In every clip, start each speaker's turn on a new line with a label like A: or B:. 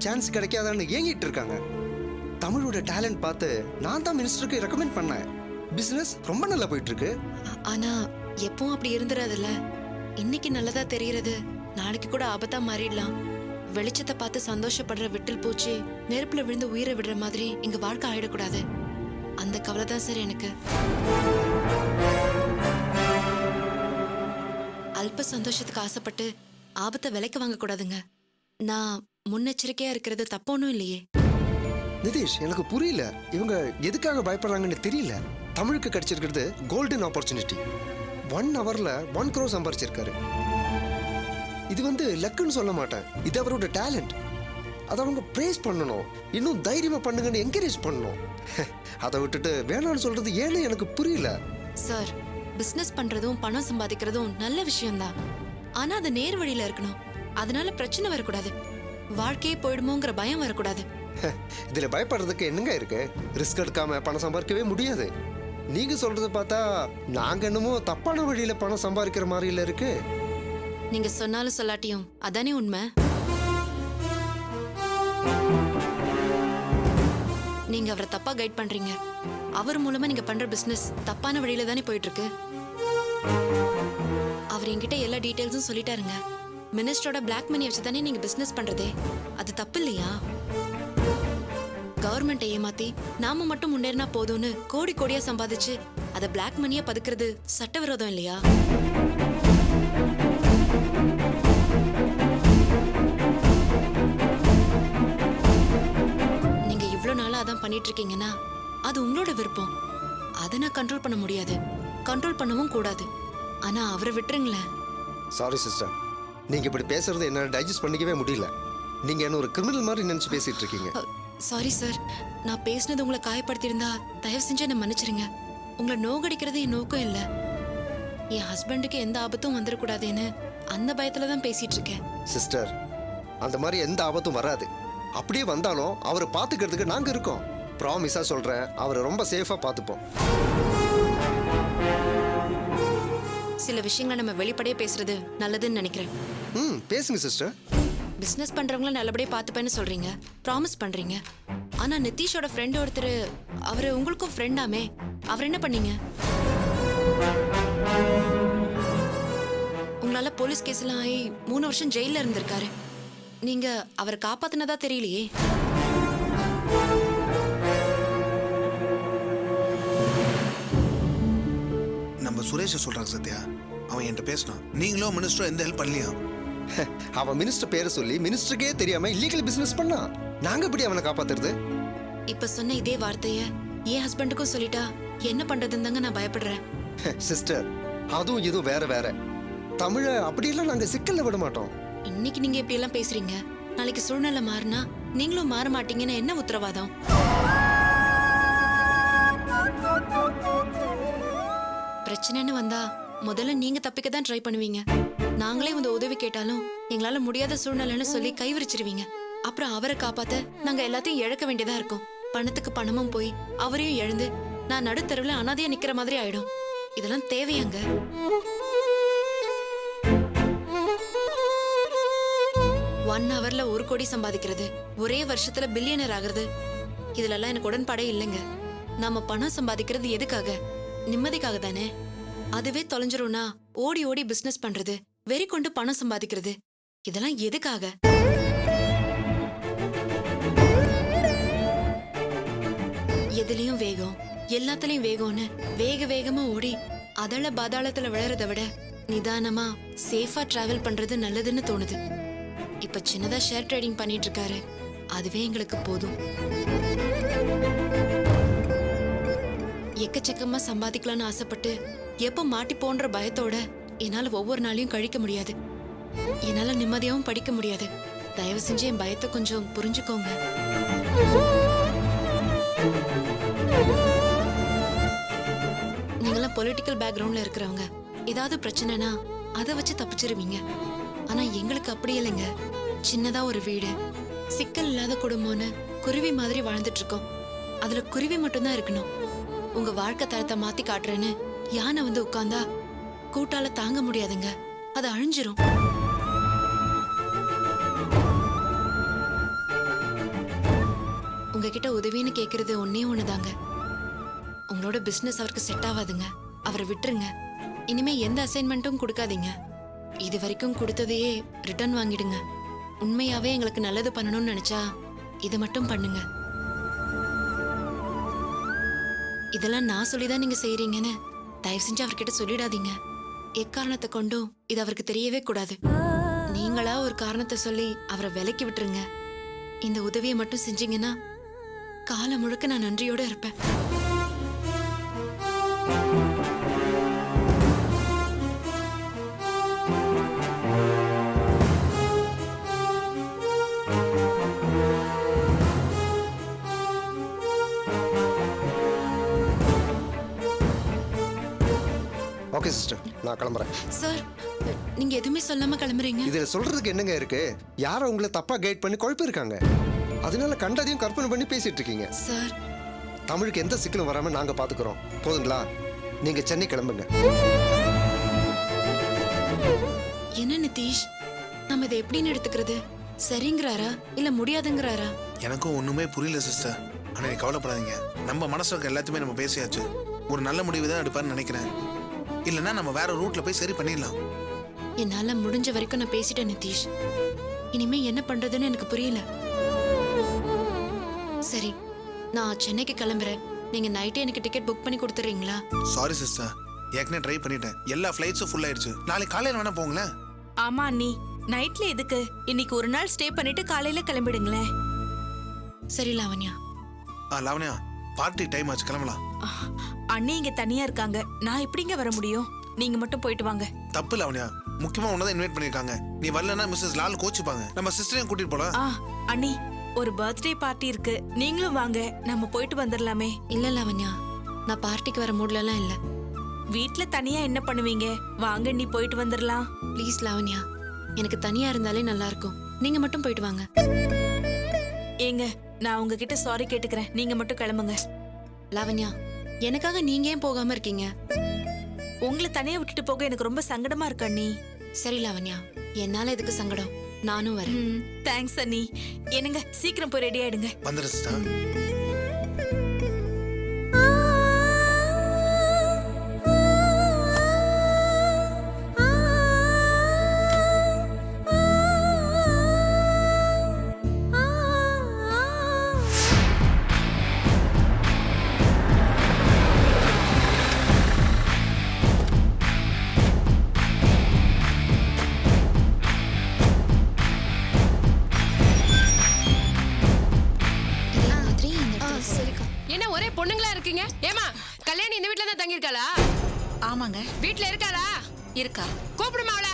A: Chance கிடைக்காதான்னு ஏங்கிட்டு இருக்காங்க. தமிழோட talent பார்த்து நான் தான் மினிஸ்டருக்கு ரெக்கமெண்ட் பண்ணேன். பிசினஸ் ரொம்ப நல்லா போயிட்டு இருக்கு.
B: ஆனா எப்பவும் அப்படி இருந்துடாதுல்ல. இன்னைக்கு நல்லதா தெரியறது நாளைக்கு கூட ஆபத்தா மாறிடலாம். வெளிச்சத்தை பார்த்து சந்தோஷப்படுற விட்டில் பூச்சி நெருப்புல விழுந்து உயிரை விடுற மாதிரி எங்க வாழ்க்கை ஆயிடக்கூடாது. அந்த கவலை தான் சார் எனக்கு. அல்ப சந்தோஷத்துக்கு ஆசைப்பட்டு ஆபத்தை விலைக்கு வாங்க கூடாதுங்க. நான் முன்னெச்சரிக்கையா இருக்கிறது தப்பு ஒன்றும் இல்லையே.
A: நிதிஷ், எனக்கு புரியல, இவங்க எதுக்காக பயப்படுறாங்கன்னு தெரியல. தமிழுக்கு கிடைச்சிருக்கிறது கோல்டன் ஆப்பர்ச்சுனிட்டி. 1 ஹவர்ல 1 crore சம்பாரிச்சிருக்காரு. இது லக்குன்னு சொல்ல மாட்டேன், இது அவரோட டேலண்ட். அதை அவங்க பிரேஸ் பண்ணணும், இன்னும் தைரியமா பண்ணுங்கன்னு என்கரேஜ் பண்ணணும். அதை விட்டுட்டு வேணான்னு சொல்றது ஏன்னு எனக்கு புரியல.
B: சார், பிசினஸ் பண்றதும் பணம் சம்பாதிக்கிறதும் நல்ல விஷயம்தான். ஆனா அது நேர் வழியில இருக்கணும். அதனால பிரச்சனை வரக்கூடாது, வாழ்க்கையே போயிடுமோங்கிற பயம் வரக்கூடாது.
A: இதுல பயப்படுறதுக்கு என்னங்க இருக்கு? ரிஸ்க் எடுக்காம பணம் சம்பாதிக்கவே முடியாது. நீங்க சொல்றது பார்த்தா நாங்க என்னமோ தப்பான வழியில பணம் சம்பாதிக்கிற மாதிரி இல்ல இருக்கு.
B: நீங்க சொன்னாலும் சொல்லாட்டியும் அதானே உண்மை. நீங்க அவரை தப்பா கைட் பண்றீங்க. அவர் மூலமா நீங்க பண்ற பிசினஸ் தப்பான வழியில தானே போயிட்டு இருக்கு. அவர் என்கிட்ட எல்லா டீடைல்ஸும் சொல்லிட்டாருங்க. மினிஸ்டரோட பிளாக் மணி வச்சு தானே நீங்க பிசினஸ் பண்றதே. அது தப்பு இல்லையா? கவர்மெண்ட்டை ஏமாத்தி நாம மட்டும் முன்னேறினா போதும்னு கோடி கோடியா சம்பாதிச்சு அதை பிளாக் மணியா பதுக்கிறது சட்டவிரோதம் இல்லையா? நீங்க இவ்வளவு நாளா அதான் பண்ணிட்டு இருக்கீங்கன்னா அது உங்களோட விருப்பம். அதை நான் கண்ட்ரோல் பண்ண முடியாது, கண்ட்ரோல் பண்ணவும் கூடாது. ஆனா அவரை விட்டுருங்களேன்.
A: சாரி சிஸ்டர், நீங்க இப்படி பேசுறது என்னால டைஜஸ்ட் பண்ணிக்கவே முடியல. நீங்க என்ன ஒரு கிரிமினல் மாதிரி நினைச்சு பேசிட்டு இருக்கீங்க.
B: சாரி சார், நான் பேசினது உங்களை காயப்படுத்தியிருந்தா தயவு செஞ்சு என்ன மன்னிச்சிருங்க. உங்களை நோகடிக்கிறது என் நோக்கம் இல்ல. என் ஹஸ்பண்டுக்கு எந்த ஆபத்தும் வந்துடக்கூடாதுன்னு அந்த பயத்துல தான் பேசிட்டு இருக்கேன்.
A: சிஸ்டர், அந்த மாதிரி எந்த ஆபத்தும் வராது. அப்படியே வந்தாலும் அவரை பாத்துக்கிறதுக்கு நாங்க இருக்கோம். ப்ராமிஸா சொல்றேன், அவரை ரொம்ப சேஃபா பாத்துப்போம்.
B: சில விஷயங்களை நம்ம வெளிப்படையா பேசுறது நல்லதுன்னு நினைக்கிறேன்.
A: பேசுங்க சிஸ்டர்.
B: பிசினஸ் பண்றவங்கள நல்லபடியா பாத்துப்பேன்னு சொல்றீங்க, ப்ராமிஸ் பண்றீங்க. ஆனா நிதிஷோட ஃப்ரெண்ட் ஒருத்தர், அவரு உங்களுக்கும் ஃப்ரெண்டாமே, அவர் என்ன பண்ணீங்க? உங்களால போலீஸ் கேஸ் எல்லாம் ஆகி 3 வருஷம் ஜெயில இருந்திருக்காரு. நீங்க அவரை காப்பாத்தினதா தெரியலையே.
C: நம்ம சுரேஷ சொல்றாங்க சத்யா, அவன் என்கிட்ட பேசினான். நீங்களும் மினிஸ்டர் எந்த ஹெல்ப் பண்ணலையா?
A: அவன் மினிஸ்டர் பேரை சொல்லி மினிஸ்டருக்கே தெரியாம இல்லீகல் பிசினஸ் பண்ணா. நாங்க எப்படி அவனை காப்பாத்துறது?
B: இப்ப சொன்ன இதே வார்த்தைய என் ஹஸ்பண்டுக்கும் சொல்லிட்டா என்ன பண்றதுன்னு தாங்க நான் பயப்படுறேன்.
A: சிஸ்டர், அதுவும் இதுவும் வேற வேற. தமிழ அப்படியெல்லாம் நாங்க சிக்கல்ல விட மாட்டோம்.
B: இன்னைக்கு நீங்க இப்படி எல்லாம் பேசுறீங்க, நாளைக்கு சூழ்நிலை மாறினா நீங்களும் மாற மாட்டீங்கன்னு என்ன உத்தரவாதம்? பிரச்சனைன்னு வந்தா முதல்ல நீங்க தப்பிக்க தான் ட்ரை பண்ணுவீங்க. நாங்களே வந்து உதவி கேட்டாலும் எங்களால முடியாத சூழ்நிலைன்னு சொல்லி கைவிரிச்சிருவீங்க. அப்புறம் அவரை காப்பாத்த நாங்க எல்லாத்தையும் இழக்க வேண்டியதா இருக்கும். பணத்துக்கு பணமும் போய் அவரையும் எழுந்து நான் நடுத்தருவில் அனாதையா நிக்கிற மாதிரி ஆயிடும். இதெல்லாம் தேவையாங்க? ஒன் ஹவர்ல 1 கோடி சம்பாதிக்கிறது, ஒரே வருஷத்துல பில்லியனர் ஆகுறது, இதுல எல்லாம் எனக்கு உடன்பாடே இல்லைங்க. நாம பணம் சம்பாதிக்கிறது எதுக்காக? நிம்மதிக்காக தானே. அதுவே தொலைஞ்சிரும்னா ஓடி ஓடி பிசினஸ் பண்றது, வெறி கொண்டு பணம் சம்பாதிக்கிறது, இதெல்லாம் எதுக்காக? எதுலயும் வேகம், எல்லாத்துலயும் வேகம்னு வேக வேகமா ஓடி அதள பாதாளத்துல விழறத விட நிதானமா சேஃபா டிராவல் பண்றது நல்லதுன்னு தோணுது. இப்ப சின்னதா ஷேர் ட்ரேடிங் பண்ணிட்டு இருக்காரு, அதுவே எங்களுக்கு போதும். எக்கச்சக்கமா சம்பாதிக்கலாம்னு ஆசைப்பட்டு எப்ப மாட்டி போன்ற பயத்தோட என்னால ஒவ்வொரு நாளையும் கழிக்க முடியாது. என்னால நிம்மதியாவும் படிக்க முடியாது. தயவு செஞ்சு என் பயத்தை கொஞ்சம் புரிஞ்சுக்கோங்க. நீங்களாம் பொலிட்டிக்கல் பேக்ரவுண்ட்ல இருக்கிறவங்க, ஏதாவது பிரச்சனைனா அதை வச்சு தப்பிச்சிருவீங்க. ஆனா எங்களுக்கு அப்படி இல்லைங்க. சின்னதா ஒரு வீடு, சிக்கல் இல்லாத குடும்பம்னு குருவி மாதிரி வாழ்ந்துட்டு இருக்கோம். அதுல குருவி மட்டும்தான் இருக்கணும். உங்க வாழ்க்கை தரத்தை மாத்தி காட்டுறேன்னு யானை வந்து உட்கார்ந்தா கூட்டால தாங்க முடியாதுங்க, அது அழிஞ்சிரும். உங்ககிட்ட உதவின்னு கேக்குறது ஒன்னே ஒண்ணுதாங்க. உங்களோட பிசினஸ் அவருக்கு செட் ஆகாதுங்க. அவரை விட்டுருங்க. இனிமே எந்த அசைன்மெண்ட்டும் கொடுக்காதீங்க. இது வரைக்கும் கொடுத்ததையே ரிட்டர்ன் வாங்கிடுங்க. உண்மையாவே எங்களுக்கு நல்லது பண்ணணும்னு நினைச்சா இதை மட்டும் பண்ணுங்க. இதெல்லாம் நான் சொல்லிதான் நீங்க செய்யறீங்கன்னு தயவு செஞ்சு அவர்கிட்ட சொல்லிடாதீங்க. எக்காரணத்தை கொண்டும் இது அவருக்கு தெரியவே கூடாது. நீங்களா ஒரு காரணத்தை சொல்லி அவரை விலக்கி விட்டுருங்க. இந்த உதவியை மட்டும் செஞ்சீங்கன்னா காலம் முழுக்க நான் நன்றியோட இருப்பேன்.
A: ஓகே சிஸ்டர், நான் கிளம்புறேன்.
B: சார், நீங்க எதுவுமே சொல்லாம கிளம்புறீங்க.
A: இதுல சொல்றதுக்கு என்னங்க இருக்கு? யாரோ உங்களை தப்பா கைட் பண்ணி குழப்பி இருக்காங்க. அதனால கண்டதையும் கற்பனை பண்ணி பேசிட்டு இருக்கீங்க.
B: சார்,
A: தமிழுக்கு எந்த சிக்கலும் வராம நாங்க பாத்துக்கிறோம். போதுங்களா? நீங்க சென்னை கிளம்புங்க.
B: என்ன நிதிஷ், நம்ம இதை எப்படின்னு எடுத்துக்கிறது? சரிங்கிறாரா இல்ல முடியாதுங்கிறாரா?
C: எனக்கும் ஒண்ணுமே புரியல சிஸ்டர். ஆனா நீ கவலைப்படாதீங்க. நம்ம மனசுல இருக்க எல்லாத்தையுமே நம்ம பேசியாச்சு. ஒரு நல்ல முடிவு தான் எடுப்பான்னு நினைக்கிறேன். இல்லைன்னா நம்ம வேற ரூட்ல போய் சரி பண்ணிடலாம்.
B: என்னால முடிஞ்ச வரைக்கும் நான் பேசிட்டேன் நிதிஷ். இனிமே என்ன பண்றதுன்னு எனக்கு புரியல. சரி, நான் சென்னைக்கு கிளம்புறேன். நீங்க நைட்டே எனக்கு டிக்கெட் புக் பண்ணி கொடுத்துறீங்களா?
C: சாரி சிஸ்டர், ஏற்கனவே ட்ரை பண்ணிட்டேன். எல்லா ஃப்ளைட்ஸும் ஃபுல் ஆயிடுச்சு. நாளைக்கு காலையில வேணா போங்களேன்.
D: ஆமா அண்ணி, நைட்ல எதுக்கு? இன்னைக்கு ஒரு நாள் ஸ்டே பண்ணிட்டு காலையில கிளம்பிடுங்களேன்.
B: சரி லாவண்யா.
C: லாவண்யா, பார்ட்டி டைம் ஆச்சு, கிளம்பலாம்.
D: அண்ணி இங்க தனியா இருக்காங்க. நான் எப்படிங்க வர முடியும்? நீங்க மட்டும் போயிட்டு வாங்க.
C: தப்பு லாவண்யா, முக்கியமா உன்னதான் இன்வைட் பண்ணிருக்காங்க. நீ வரலன்னா மிஸ்ஸஸ் லால் கோச்சுப்பாங்க. நம்ம சிஸ்டரையும் கூட்டிட்டு போலாம்.
D: அண்ணி, ஒரு பர்த்டே பார்ட்டி இருக்கு, நீங்களும் வாங்க, நம்ம போயிட்டு வந்துடலாமே.
B: இல்ல லாவண்யா, நான் பார்ட்டிக்கு வர மூட்ல எல்லாம் இல்ல.
D: வீட்ல தனியா என்ன பண்ணுவீங்க? வாங்க நீ போயிட்டு வந்துடலாம்.
B: ப்ளீஸ் லாவண்யா, எனக்கு தனியா இருந்தாலே நல்லா இருக்கும். நீங்க மட்டும் போயிட்டு வாங்க.
D: ஏங்க, நான் உங்ககிட்ட சாரி கேட்டுக்கிறேன். நீங்க மட்டும் கிளம்புங்க.
B: லாவண்யா, எனக்காக நீங்க ஏன் போகாம இருக்கீங்க?
D: உங்களை தனியா விட்டுட்டு போக எனக்கு ரொம்ப சங்கடமா இருக்கு அண்ணி.
B: சரி லாவண்யா, என்னால எதுக்கு சங்கடம்? நானும் வரேன்.
D: தேங்க்ஸ் அண்ணி. என்னங்க, சீக்கிரம் போய் ரெடி ஆயிடுங்க.
C: வந்துரு சிஸ்டர்.
E: என்ன ஒரே பொண்ணுங்களா இருக்கீங்க? ஏமா, கல்யாணி இந்த வீட்ல தான் தங்கி இருக்காளா?
F: ஆமாங்க.
E: வீட்ல இருக்காளா?
F: இருக்கா.
E: கூப்பிடுமா அவள.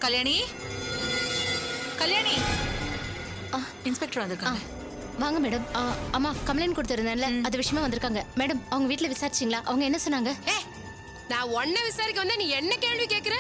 F: கல்யாணி, கல்யாணி. இன்ஸ்பெக்டர் வந்திருக்காங்க.
G: வாங்க மேடம். அம்மா கம்ப்ளைண்ட் கொடுத்துருந்தேன்ல, அது விஷயமா வந்திருக்காங்க. மேடம், அவங்க வீட்ல விசாரிச்சிங்களா? அவங்க என்ன சொன்னாங்க?
E: நான் உன்னை விசாரிக்க வந்தா நீ என்ன கேள்வி கேக்குற?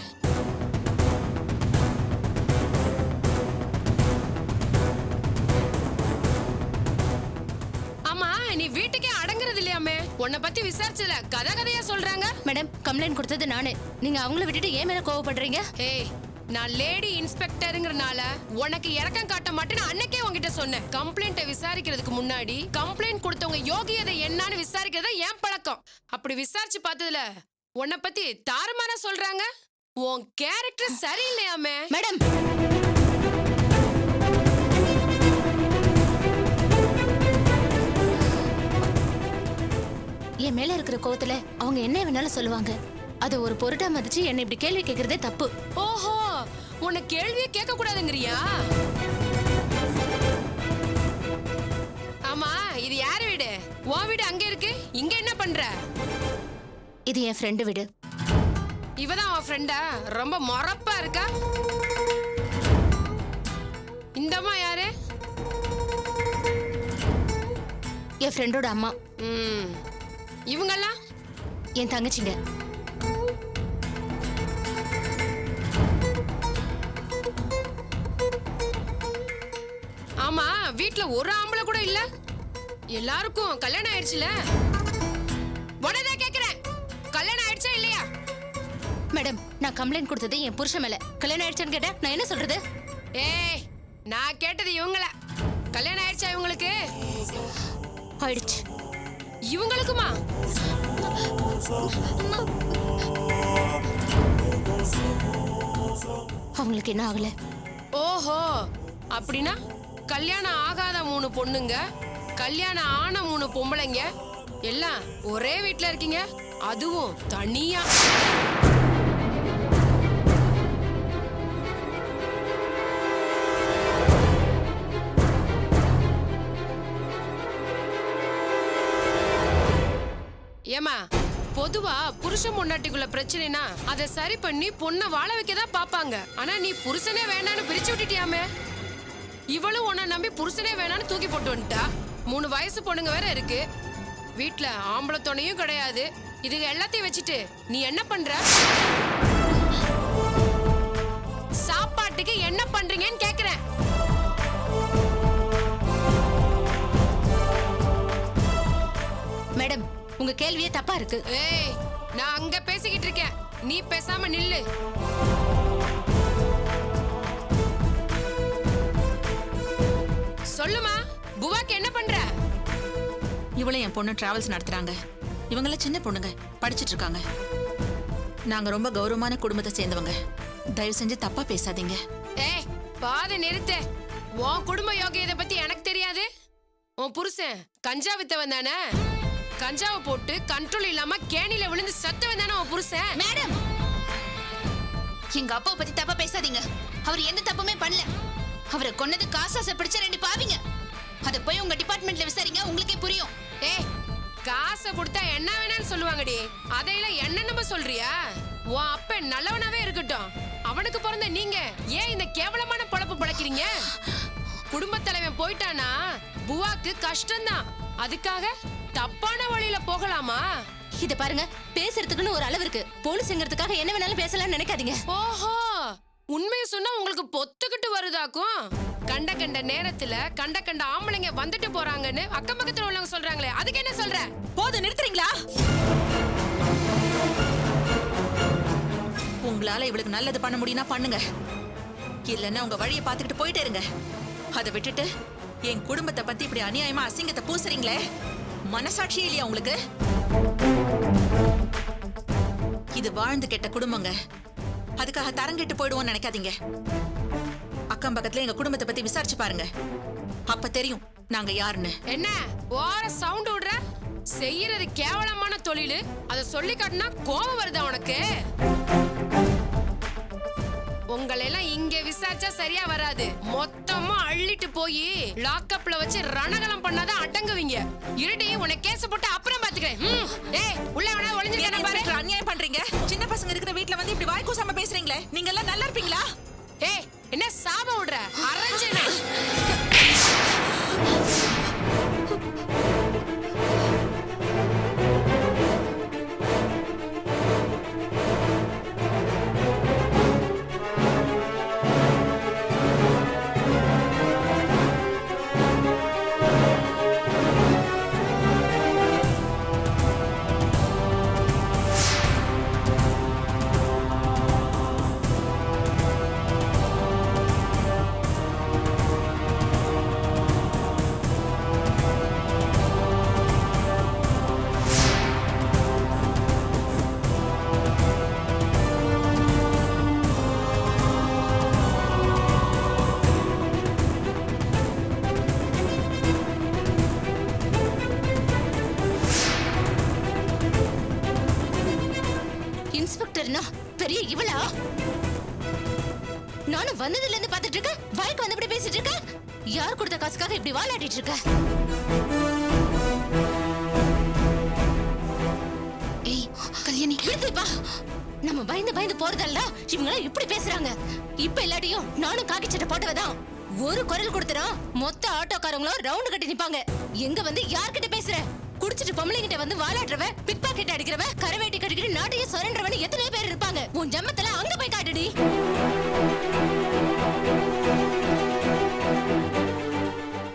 E: ஆமா, நீ வீட்டுக்கே அடங்குறது இல்லையாமே. உன்னை பத்தி விசாரிச்சல கதையா சொல்றாங்க.
G: மேடம், கம்ப்ளைண்ட் கொடுத்தது நானு. நீங்க அவங்கள விட்டுட்டு ஏன் மேல கோவப்படுறீங்க?
E: ஏய், நான் லேடி இன்ஸ்பெக்டர்ங்கறனால உனக்கு இறக்கம் காட்ட மாட்டேன்னு அன்னைக்கே உன்கிட்ட சொன்னேன். கம்ப்ளைண்ட்டை விசாரிக்கிறதுக்கு முன்னாடி கம்ப்ளைண்ட் கொடுத்தவங்க யோகியதை என்னன்னு விசாரிக்கிறத ஏன் பழக்கம். அப்படி விசாரிச்சு பார்த்ததுல உன்னை பத்தி தாறுமாறா சொல்றாங்க. உன் கேரக்டர் சரியில்லையாமே.
G: மேடம், என் மேல இருக்கிற கோவத்துல அவங்க என்ன வேணாலும் சொல்லுவாங்க. அது ஒரு பொருட்டா மதிச்சு என்ன இப்படி கேள்வி கேக்குறதே தப்பு.
E: ஓஹோ, உன்னை கேள்வியே கேட்க கூடாதுங்கறியா? ஆமா, இது யார் வீடு? உன் வீடு அங்க இருக்கு, இங்க என்ன பண்ற?
G: இது என் ஃப்ரெண்டு வீடு.
E: இவதான் உன் ஃப்ரெண்டா? ரொம்ப மொறப்பா இருக்கா. இந்தம்மா யாரு?
G: என் ஃப்ரெண்டோட அம்மா.
E: இவங்கெல்லாம்
G: என் தங்கச்சிங்க.
E: ஆமா, வீட்ல ஒரு ஆம்பளை கூட இல்ல. எல்லாருக்கும் கல்யாணம் ஆயிடுச்சுல. உடனே கேக்குறேன், கல்யாணம் ஆயிடுச்சா இல்லையா?
G: மேடம், நான் கம்ப்ளைண்ட் கொடுத்தது என் புருஷன் மேல. கல்யாணம் ஆயிடுச்சான்னு கேட்டா நான் என்ன சொல்றது?
E: ஏய், நான் கேட்டது இவங்கள. கல்யாணம் ஆயிடுச்சா இவங்களுக்கு?
G: ஆயிடுச்சு.
E: இவங்களுக்குமா?
G: அவங்களுக்கு என்ன ஆகல.
E: ஓஹோ, அப்படின்னா கல்யாணம் ஆகாத 3 பொண்ணுங்க, கல்யாணம் ஆன 3 பொம்பளைங்க எல்லாம் ஒரே வீட்ல இருக்கீங்க, அதுவும் தனியா. ஏமா, பொதுவா புருஷன் பொண்டாட்டிக்குள்ள பிரச்சனைனா அதை சரி பண்ணி பொண்ணை வாழ வைக்கதான் பாப்பாங்க. ஆனா நீ புருஷனே வேணான்னு பிரிச்சு விட்டுட்டியாமே. இவளும் உன்னை நம்பி புருஷனே வேணான்னு தூக்கி போட்டு வந்துட்டா. 3 வயசு பொண்ணுங்க வேற இருக்கு வீட்ல, ஆம்பளை துணையும் கிடையாது. இதுங்க எல்லாத்தையும் வச்சுட்டு நீ என்ன பண்ற? சாப்பாட்டுக்கு என்ன பண்றீங்கன்னு கேக்குறேன்.
G: மேடம், உங்க கேள்வியே தப்பா இருக்கு.
E: ஏய், நான் அங்க பேசிக்கிட்டு இருக்கேன், நீ பேசாம நில்லு. சொல்லுமா, புவாக்கு என்ன பண்ற?
F: இவளும் என் பொண்ணு டிராவல்ஸ் நடத்துறாங்க. இவங்கெல்லாம் சின்ன பொண்ணுங்க, படிச்சிட்டு இருக்காங்க. நாங்க ரொம்ப கௌரவமான குடும்பத்தை சேர்ந்தவங்க. தயவு செஞ்சு தப்பா பேசாதீங்க.
E: ஏய், பாத நிறுத்து. உன் குடும்ப யோகியதை பத்தி எனக்கு தெரியாது. உன் புருஷன் கஞ்சா வித்தவன் தானே? கஞ்சாவை போட்டு கண்ட்ரோல் இல்லாம கேணில விழுந்து சத்தவன் தானே உன் புருஷன்?
G: மேடம், எங்க அப்பாவை பத்தி தப்பா பேசாதீங்க. அவர் எந்த தப்புமே பண்ணல. அவரை கொன்னது காசாசை பிடிச்ச 2 பாவிங்க. அத போய் உங்க டிபார்ட்மெண்ட்ல விசாரிங்க, உங்களுக்கே புரியும்.
E: ஏய், காசை கொடுத்தா என்ன வேணான்னு சொல்லுவாங்கடி, அதையெல்லாம் என்னென்னமோ சொல்றியா? உன் அப்ப நல்லவனாவே இருக்கட்டும், அவனுக்கு பிறந்த நீங்க ஏன் இந்த கேவலமான பொழப்பு பழக்கிறீங்க? குடும்ப தலைவன் போயிட்டானா புவாக்கு கஷ்டம்தான். அதுக்காக தப்பான வழியில போகலாமா?
G: இத பாருங்க, பேசுறதுக்குன்னு ஒரு அளவு இருக்கு. போலீஸ்ங்கிறதுக்காக என்ன வேணாலும் பேசலாம்னு நினைக்காதீங்க.
E: ஓஹோ, உண்மையை சொன்னா உங்களுக்கு பொத்துக்கிட்டு வருதாக்கும். கண்ட கண்ட நேரத்துல கண்ட கண்ட ஆம்பளைங்க வந்துட்டு போறாங்கன்னு அக்கம் பக்கத்துல உள்ளவங்க சொல்றாங்களே, அதுக்கு என்ன சொல்ற?
F: போதும், நிறுத்துறீங்களா? உங்களால இவளுக்கு நல்லது பண்ண முடியும்னா பண்ணுங்க, இல்லன்னா உங்க வழியை பார்த்துக்கிட்டு போயிட்டே இருங்க. அதை விட்டுட்டு என் குடும்பத்தை பத்தி இப்படி அநியாயமா அசிங்கத்தை பூசுறீங்களே, மனசாட்சியே இல்லையா உங்களுக்கு? இது வாழ்ந்து கெட்ட குடும்பங்க, அதுக்காக தரங்கிட்டு போயிடுவோம்னு நினைக்காதீங்க. அக்கம் பக்கத்துல எங்க குடும்பத்தை பத்தி விசாரிச்சு பாருங்க, அப்ப தெரியும் நாங்க யாருன்னு.
E: என்ன ஓர சவுண்ட் விடுற? செய்யறது கேவலமான தொழில், அத சொல்லி காட்டினா கோபம் வருதா உனக்கு? உங்களை எல்லாம் இங்க விசாரிச்சா சரியா வராது. மொத்தமா அள்ளிட்டு போய் லாக்அப்ல வச்சு ரணகலம் பண்ணாதான் அடங்குவீங்க. இருடி, உன்னை கேஸ் போட்டு அப்புறம் பாத்துக்கிறேன். ஏய், உள்ள வேணா ஒளிஞ்சிருக்கானே பாரு.
F: அநியாயம் பண்றீங்க. சின்ன பசங்க இருக்கிற வீட்ல வந்து இப்படி வாய் கூசாம பேசுறீங்களே, நீங்க எல்லாம் நல்லா இருப்பீங்களா?
E: ஏய், என்ன சாபம் விடுற? அரஞ்சனே.
G: இன்ஸ்பெக்டர்னா பெரிய இவளா? நானும் வந்ததுல இருந்து பாத்துட்டு இருக்க, வாய்க்கு வந்தபடி பேசிட்டு இருக்க. யார் கொடுத்த காசுக்காக இப்படி வாலாட்டிட்டு இருக்க? ஏய் கல்யாணி, எடுத்துப்பா. நம்ம பயந்து பயந்து போறதல்ல இவங்க இப்படி பேசுறாங்க. இப்ப எல்லாத்தையும் நானும் காக்கி சட்டை போட்டவதான். ஒரு குரல் கொடுத்துறோம், மொத்த ஆட்டோக்காரங்களும் ரவுண்ட் கட்டி நிப்பாங்க. எங்க வந்து யார்கிட்ட பேசுற? குடிச்சிட்டு பொம்பளைங்கிட்ட வந்து வாலாடுறவ, பிக் பாக்கெட் அடிக்கிறவ, கரவேட்டி கட்டிக்கிட்டு நாட்டையே சொரன்றவன்னு எத்தனை பேர் இருப்பாங்க. உன் ஜம்மத்துல அங்க போய் காட்டுடி.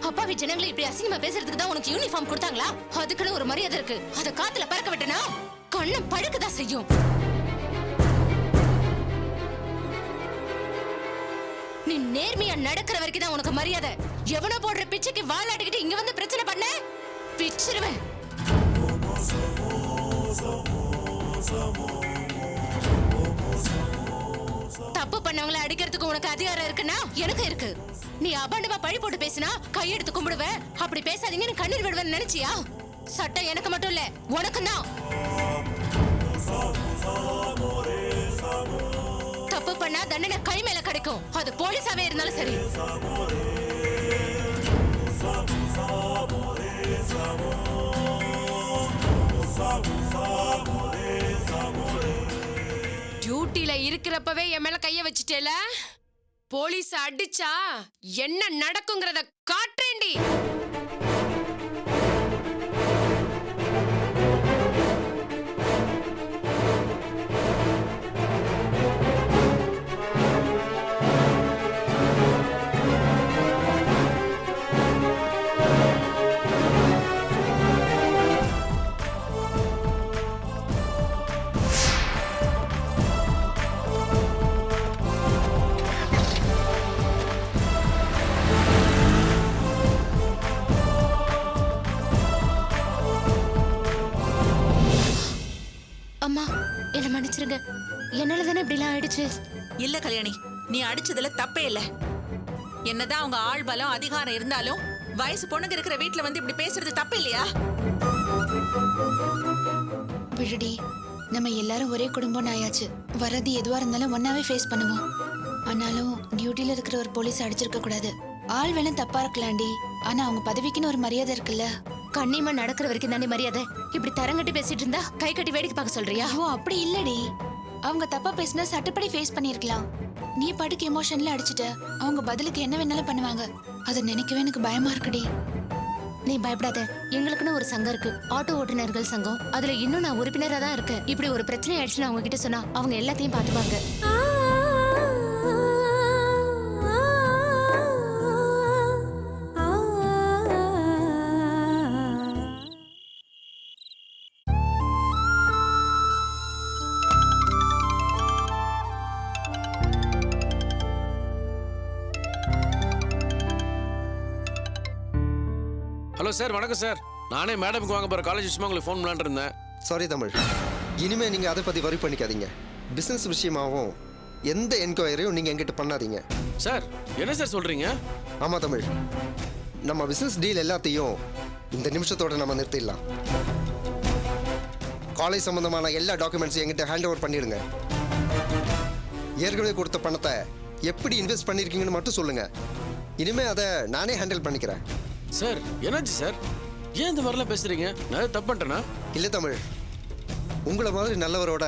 G: அப்பாவி ஜனங்களை இப்படி அசிங்கமா பேசுறதுக்கு தான் உனக்கு யூனிஃபார்ம் கொடுத்தாங்களா? அதுக்குன்னு ஒரு மரியாதை இருக்கு. அத காத்துல பறக்க விட்டனா கண்ணம் பழுக்கதான் செய்யும். நீ நேர்மையா நடக்கிற வரைக்கும் தான் உனக்கு மரியாதை. எவனோ போடுற பிச்சைக்கு வாலாட்டிக்கிட்டு இங்க வந்து பிரச்சனை பண்ண பிச்சிருவேன். தப்பு பண்ணவங்கள அடிக்கிறதுக்கு உனக்கு அதிகாரம் இருக்குன்னா எனக்கு இருக்கு. நீ அபாண்டமா பழி போட்டு பேசினா கையெடுத்து கும்பிடுவேன். அப்படி பேசாதீங்கன்னு கண்ணீர் விடுவேன்னு நினைச்சியா? சட்டம் எனக்கு மட்டும் இல்ல, உனக்கும் தான். தப்பு பண்ணா தண்டனை கை மேல கிடைக்கும். அது போலீஸாவே இருந்தாலும் சரி.
E: டியூட்டில இருக்கிறப்பவே என் மேல கைய வச்சுட்டேல, போலீஸ் அடிச்சா என்ன நடக்குங்கிறத காட்டுறேன்டி.
G: அம்மா என்ன மன்னிச்சிருங்க. என்னால தானே இப்படிலாம் ஆயிடுச்சு.
F: இல்ல கல்யாணி, நீ அடிச்சதுல தப்பே இல்ல. என்னதான் அவங்க ஆள் பலம் அதிகாரம் இருந்தாலும் வயசு பொண்ணுங்க இருக்கிற வீட்டுல வந்து இப்படி பேசுறது தப்பு இல்லையா?
B: விடுடி, நம்ம எல்லாரும் ஒரே குடும்பம் ஆயாச்சு. வரது எதுவா இருந்தாலும் ஒன்னாவே ஃபேஸ் பண்ணுவோம். ஆனாலும் டியூட்டில இருக்கிற ஒரு போலீஸ் அடிச்சிருக்க கூடாது. ஆள் வேணும் தப்பா இருக்கலாண்டி, ஆனா அவங்க பதவிக்குன்னு ஒரு மரியாதை இருக்குல்ல.
G: கண்ணியமா நடக்கிற வரைக்கும் தானே மரியாதை. இப்படி தரங்கட்டி பேசிட்டு இருந்தா கை கட்டி வேடிக்கை பார்க்க சொல்றியா?
B: ஐயோ அப்படி இல்லடி, அவங்க தப்பா பேசினா சட்டப்படி ஃபேஸ் பண்ணிருக்கலாம். நீ பாட்டுக்கு எமோஷன்ல அடிச்சிட்ட, அவங்க பதிலுக்கு என்ன வேணாலும் பண்ணுவாங்க. அதை நினைக்கவே எனக்கு பயமா இருக்குடி.
G: நீ பயப்படாத, எங்களுக்குன்னு ஒரு சங்கம் இருக்கு, ஆட்டோ ஓட்டுநர்கள் சங்கம். அதுல இன்னும் நான் உறுப்பினரா தான் இருக்கேன். இப்படி ஒரு பிரச்சனை ஆயிடுச்சுன்னு அவங்க கிட்ட சொன்னா அவங்க எல்லாத்தையும் பாத்துப்பாங்க.
H: ஹலோ சார், வணக்கம் சார். நானே மேடமுக்கு வாங்க போகிற காலேஜ் விஷயமா உங்களுக்கு ஃபோன் பண்ணலான்னு இருந்தேன்.
A: சாரி தமிழ், இனிமே நீங்க அதை பத்தி வரி பண்ணிக்காதீங்க. பிசினஸ் விஷயமாவும் எந்த என்கொயரியும் நீங்க என்கிட்ட பண்ணாதீங்க.
H: சார், என்ன சார் சொல்கிறீங்க?
A: ஆமா தமிழ், நம்ம பிசினஸ் டீல் எல்லாத்தையும் இந்த நிமிஷத்தோட நம்ம நிறுத்திடலாம். காலேஜ் சம்பந்தமான எல்லா டாக்குமெண்ட்ஸையும் என்கிட்ட ஹேண்ட் ஓவர் பண்ணிடுங்க. ஏற்கனவே கொடுத்த பணத்தை எப்படி இன்வெஸ்ட் பண்ணியிருக்கீங்கன்னு மட்டும் சொல்லுங்க. இனிமே அதை நானே ஹேண்டில் பண்ணிக்கிறேன்.
H: சார், என்னாச்சு சார்? ஏன் இந்த மாதிரிலாம் பேசுறீங்க? நான் தப்பு பண்ணிட்டேனா?
A: இல்லை தமிழ், உங்களை மாதிரி நல்லவரோட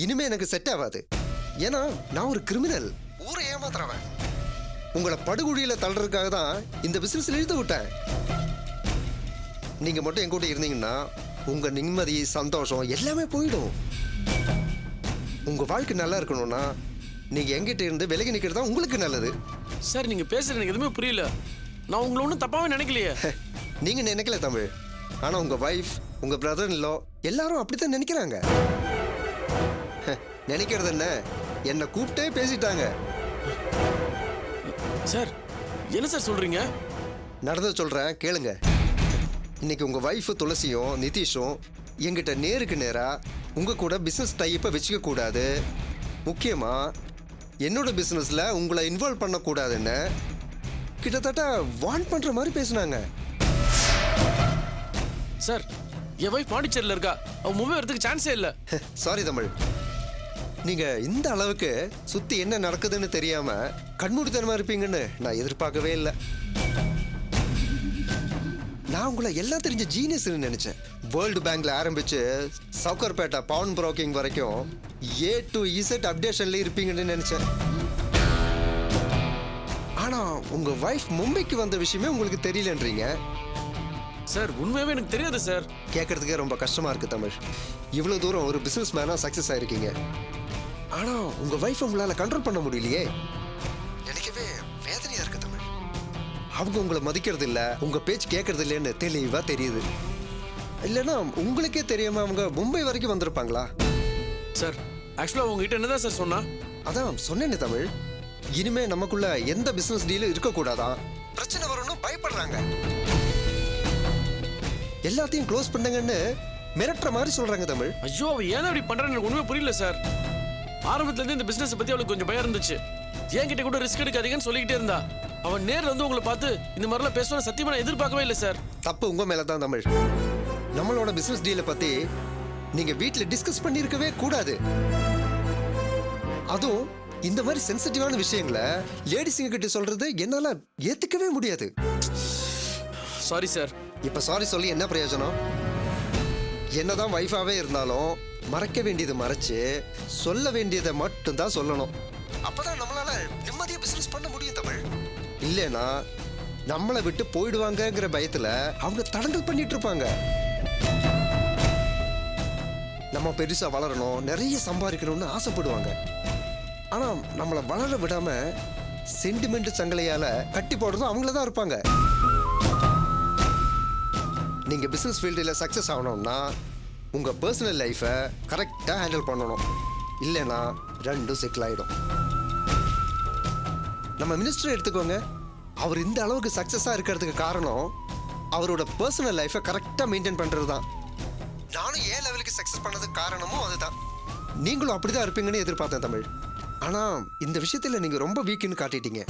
A: இனிமே எனக்கு செட் ஆகாது. ஏன்னா நான் ஒரு கிரிமினல், ஊரை ஏமாத்துறவன். உங்களை படுகுழியில் தள்ளுறதுக்காக தான் இந்த பிசினஸ்ல இழுத்து விட்டேன். நீங்க மட்டும் என் கூட இருந்தீங்கன்னா உங்க நிம்மதி சந்தோஷம் எல்லாமே போயிடும். உங்க வாழ்க்கை நல்லா இருக்கணும்னா நீங்க எங்கிட்ட இருந்து விலகி நிற்கிறது தான் உங்களுக்கு நல்லது.
H: சார், நீங்கள் பேசுறது எனக்கு எதுவுமே புரியல. நான் உங்களை ஒன்றும் தப்பாகவே நினைக்கலையே.
A: நீங்க நினைக்கல தமிழ், ஆனா உங்க வைஃப், உங்க பிரதர் இன் லா எல்லாரும் அப்படித்தான் நினைக்கிறாங்க. நினைக்கிறது என்ன, என்னை கூப்பிட்டே பேசிட்டாங்க.
H: சார், என்ன சார் சொல்றீங்க?
A: நடந்தது சொல்றேன் கேளுங்க. இன்னைக்கு உங்க வைஃப் துளசியும் நிதிஷும் எங்கிட்ட நேருக்கு நேரா உங்க கூட பிசினஸ் டைப்பை வச்சுக்க கூடாது, முக்கியமா என்னோட பிசினஸ்ல உங்களை இன்வால்வ் பண்ணக்கூடாதுன்னு கிட்டத்தட்ட வார்ன் பண்ற மாதிரி பேசுனாங்க.
H: சார், என் வைஃப் பாண்டிச்சேரியில் இருக்கா. அவன் மும்பை வரதுக்கு சான்ஸே இல்லை.
A: சாரி தமிழ், நீங்க இந்த அளவுக்கு சுத்தி என்ன நடக்குதுன்னு தெரியாம கண்மூடித்தனமா இருப்பீங்கன்னு நான் எதிர்பார்க்கவே இல்லை. நான் உங்களை எல்லாம் தெரிஞ்ச ஜீனியஸ்னு நினைச்சேன். வேர்ல்டு பேங்க்ல ஆரம்பிச்சு சவுக்கர்பேட்டா பவுன் புரோக்கிங் வரைக்கும் A to Z அப்டேஷன்ல இருப்பீங்கன்னு நினைச்சேன். ஆனா உங்க வைஃப் மும்பைக்கு வந்த விஷயமே உங்களுக்கு தெரியலன்றீங்க.
H: சார், உண்மையாவே எனக்கு தெரியாது சார்.
A: கேட்கறதுக்கே ரொம்ப கஷ்டமா இருக்கு தமிழ். இவ்வளவு தூரம் ஒரு பிசினஸ் மேனா சக்சஸ் ஆயிருக்கீங்க, ஆனா உங்க வைஃப் உங்களால கண்ட்ரோல் பண்ண முடியலையே. நினைக்கவே வேதனையா இருக்கு தமிழ். அவங்க உங்களை மதிக்கிறது இல்ல, உங்க பேச்சு கேட்கறது இல்லைன்னு தெளிவா தெரியுது. இல்லைன்னா உங்களுக்கே தெரியாம அவங்க மும்பை வரைக்கும் வந்திருப்பாங்களா?
H: சார், ஆக்சுவலாக உங்ககிட்ட என்னதான் சார் சொன்னா?
A: அதான் சொன்னேன்னு தமிழ், இனிமே நமக்குள்ள எந்த பிசினஸ் டீலும் இருக்கக்கூடாதான், பிரச்சனை வரும்னு பயப்படுறாங்க. எல்லாத்தையும் க்ளோஸ் பண்ணுங்கன்னு மிரட்டுற மாதிரி சொல்றாங்க தமிழ்.
H: ஐயோ அவ ஏன் அப்படி பண்றான்னு எனக்கு ஒண்ணுமே புரியல சார். ஆரம்பத்துல இருந்து இந்த பிசினஸ் பத்தி அவளுக்கு கொஞ்சம் பயம் இருந்துச்சு. என்கிட்ட கூட ரிஸ்க் எடுக்காதீங்கன்னு சொல்லிக்கிட்டே இருந்தா. அவன் நேர்ல வந்து உங்களை பார்த்து இந்த மாதிரிலாம் பேசுவான்னு சத்தியமா நான் எதிர்பார்க்கவே இல்லை சார்.
A: தப்பு உங்க மேல தான் தமிழ். நம்மளோட பிசினஸ் டீலை பத்தி நீங்க வீட்ல டிஸ்கஸ் பண்ணியிருக்கவே கூடாது. அதுவும் இந்த மாதிரி சென்சிட்டிவான விஷயங்களை லேடிஸுங்க கிட்ட சொல்றது என்னால ஏத்துக்கவே முடியாது.
H: Sorry sir.
A: இப்ப சாரி சொல்லி என்ன பிரயோஜனம்? என்னதான் வைஃபாவே இருந்தாலும் மறைக்க வேண்டியதை மறைச்சு சொல்ல வேண்டியதை மட்டும்தான் சொல்லணும். அப்பதான் நம்மளால நிம்மதியா பிசினஸ் பண்ண முடியும் தமிழ். இல்லைன்னா நம்மளை விட்டு போயிடுவாங்கங்கிற பயத்துல அவங்க தடங்கல் பண்ணிட்டு இருப்பாங்க. நம்ம பெருசா வளரணும், நிறைய சம்பாதிக்கணும்னு ஆசைப்படுவாங்க. ஆனா நம்மளை வளர விடாம சென்டிமெண்ட் சங்கலையால கட்டி போடுறதும் அவங்கள தான் இருப்பாங்க. நீங்க பிசினஸ் ஃபீல்டில் சக்சஸ் ஆகணும்னா உங்க பர்சனல் லைஃபை கரெக்டாக ஹேண்டில் பண்ணணும். இல்லைன்னா ரெண்டும் செட்டில் ஆயிடும். நம்ம மினிஸ்டர் எடுத்துக்கோங்க. அவர் இந்த அளவுக்கு சக்சஸாக இருக்கிறதுக்கு காரணம் அவரோட பர்சனல் லைஃபை கரெக்டாக மெயின்டைன் பண்ணுறது தான். நானும் ஏன் லெவலுக்கு சக்ஸஸ் பண்ணதுக்கு காரணமும் அதுதான். நீங்களும் அப்படிதான் இருப்பீங்கன்னு எதிர்பார்த்தேன் தமிழ். ஆனால் இந்த விஷயத்தில் நீங்கள் ரொம்ப வீக்குன்னு காட்டிட்டீங்க.